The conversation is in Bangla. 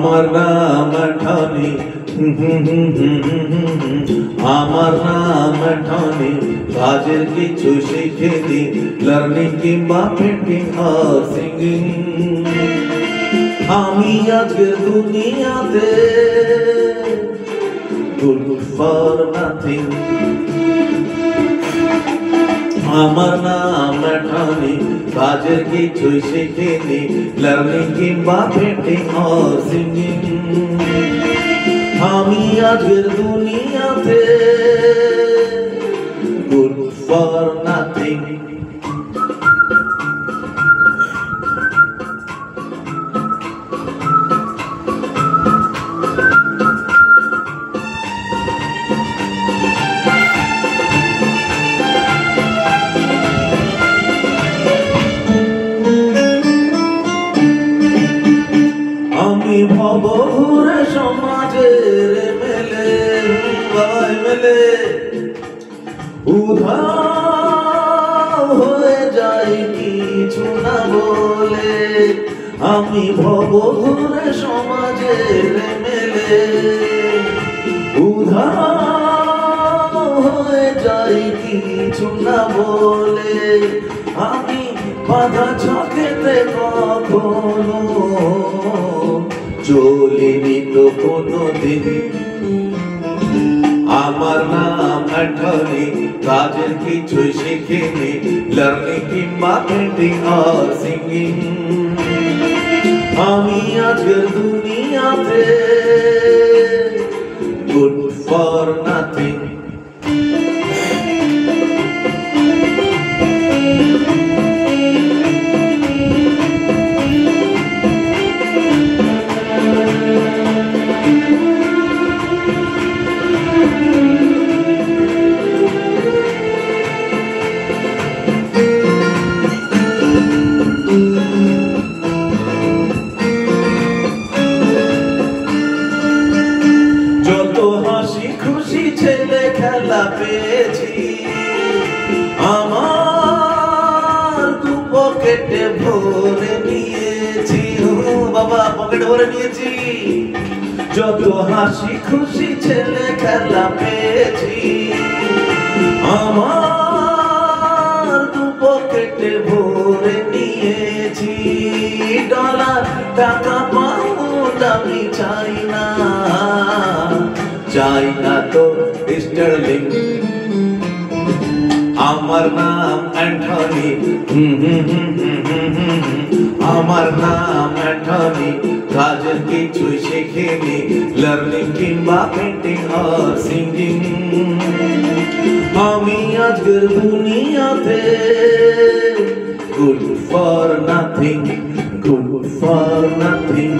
আমার নাম ঠনি, আমার নাম ঠনি, কাজের কিছু শিখিনি, লার্নিং কিংবা পেন্টিং আর সিঙ্গিং। আমি আজকের দুনিয়াতে good for nothing। আমার নাম ঠনি, কাজের কিছুই শিখিনি, লার্নিং কিংবা পেন্টিং আর সিঙ্গিং। আমি আজকের দুনিয়াতে good for nothing। আমি ভবঘুরে সমাজের মেলে উধাও হয়ে যাই কিছু না বলে। আমি ভবঘুরে সমাজের মেলে উধাও হয়ে যাই কিছু না বলে। আমি বাধা ছকেতে কখনো চলিনি তো কোনোদিন। আমার নাম ঠনি, কাজের কিছুই শিখিনি, লার্নিং কিংবা পেন্টিং আর সিঙ্গিং। আমি আজকের দুনিয়াতে good for nothing। যত হাসি খুশি ছেলে খেলা পেয়েছি, আমার দু পকেটে ভরে নিয়েছি। বাবা পকেটে ভরে নিয়েছি। যত হাসি খুশি ছেলে খেলা পেয়েছি, আমার দু পকেটে ভরে নিয়েছি। ডলার টাকা পাউন্ড আমি চাই না, চাই না তো স্টার্লিং। আমার নাম ঠনি, আমার নাম ঠনি, কাজের কিছুই শিখিনি, লার্নিং কিংবা পেন্টিং আর সিঙ্গিং। আমি আজকের দুনিয়াতে good for nothing, good for nothing।